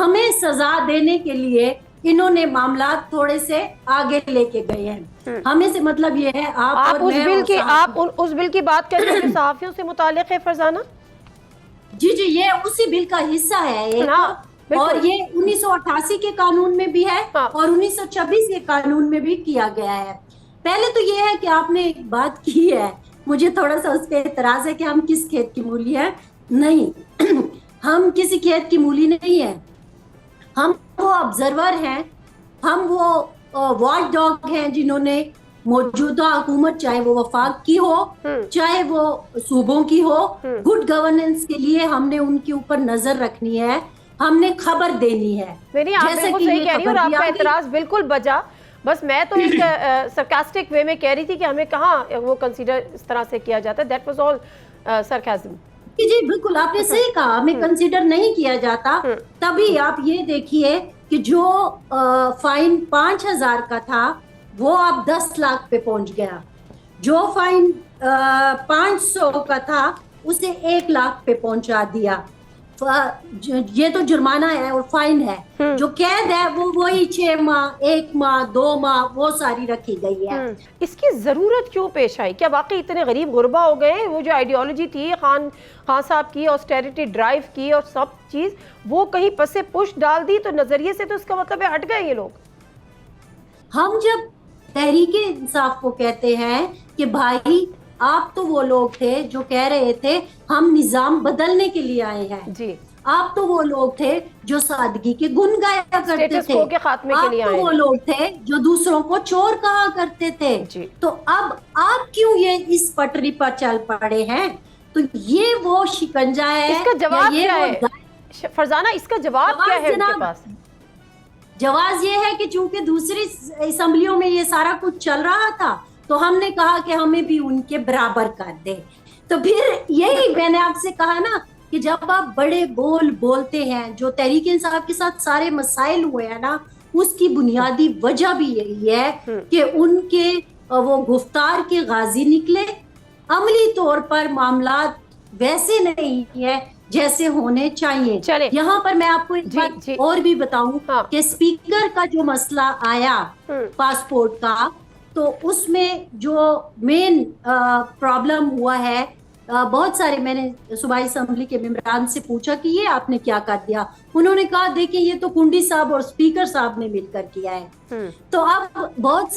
ہمیں سزا دینے کے لیے انہوں نے معاملات تھوڑے سے آگے لے کے گئے ہیں. ہمیں سے مطلب یہ ہے آپ اس بل کی بات کر رہے ہیں جو صحافیوں سے متعلق ہے فرزانہ؟ جی یہ اسی بل کا حصہ ہے ایک، اور یہ 1988 کے قانون میں بھی ہے اور 1926 کے قانون میں بھی کیا گیا ہے. پہلے تو یہ ہے کہ آپ نے ایک بات کی ہے، مجھے تھوڑا سا اس پہ اعتراض ہے کہ ہم کس کھیت کی مولی ہیں. نہیں ہم کسی کھیت کی مولی نہیں ہیں، ہم وہ آبزرور ہیں، ہم وہ واچ ڈاگ ہیں جنہوں نے موجودہ حکومت چاہے وہ وفاق کی ہو چاہے وہ صوبوں کی ہو، گڈ گورننس کے لیے ہم نے ان کے اوپر نظر رکھنی ہے، ہم نے خبر دینی ہے. نہیں آپ بالکل صحیح کہہ رہی ہیں اور آپ کا اعتراض بالکل بجا، بس میں تو ایک سرکاسٹک وے میں کہہ رہی تھی کہ ہمیں کہاں وہ کنسیڈر اس طرح سے کیا جاتا ہے. That was all سرکازم. جی بالکل آپ نے صحیح کہا، ہمیں کنسیڈر نہیں کیا جاتا. تبھی آپ یہ دیکھیے کہ جو فائن 5,000 کا تھا وہ اب 10 لاکھ پہ پہنچ گیا، جو فائن 500 کا تھا اسے 1 لاکھ پہ پہنچا دیا. یہ تو جرمانہ ہے اور فائن ہے. جو قید ہے وہ وہی 6 ماہ 1 ماہ 2 ماہ وہ ساری رکھی گئی ہے. اس کی ضرورت کیوں پیش آئی؟ کیا واقعی اتنے غریب غربا ہو گئے؟ وہ جو آئیڈیالوجی تھی خان صاحب کی، آسٹیریٹی ڈرائیو کی اور سب چیز، وہ کہیں پس پش ڈال دی تو نظریے سے تو اس کا مطلب ہے ہٹ گئے یہ لوگ. ہم جب تحریک انصاف کو کہتے ہیں کہ بھائی آپ تو وہ لوگ تھے جو کہہ رہے تھے ہم نظام بدلنے کے لیے آئے ہیں، جی آپ تو وہ لوگ تھے جو سادگی کے گن گایا کرتے تھے، آپ تو وہ لوگ تھے جو دوسروں کو چور کہا کرتے تھے. تو اب آپ کیوں یہ اس پٹری پر چل پڑے ہیں؟ تو یہ وہ شکنجہ ہے. اس کا جواب کیا ہے فرزانہ؟ اس کا جواب کیا ہے ان کے پاس؟ جواز یہ ہے کہ چونکہ دوسری اسمبلیوں میں یہ سارا کچھ چل رہا تھا تو ہم نے کہا کہ ہمیں بھی ان کے برابر کر دے. تو پھر یہی میں نے آپ سے کہا نا کہ جب آپ بڑے بول بولتے ہیں، جو تحریک انصاف کے ساتھ سارے مسائل ہوئے ہیں نا، اس کی بنیادی وجہ بھی یہی ہے کہ ان کے وہ گفتار کے غازی نکلے. عملی طور پر معاملات ویسے نہیں ہے جیسے ہونے چاہیے. یہاں پر میں آپ کو ایک بات اور بھی بتاؤں کہ اسپیکر کا جو مسئلہ آیا پاسپورٹ کا، تو اس میں جو مین پرابلم ہوا ہے، بہت سارے میں نے صوبائی اسمبلی کے ممبران سے پوچھا کہ یہ آپ نے کیا کر دیا. انہوں نے کہا دیکھیں یہ تو کنڈی صاحب اور اسپیکر صاحب نے مل کر کیا ہے. تو اب بہت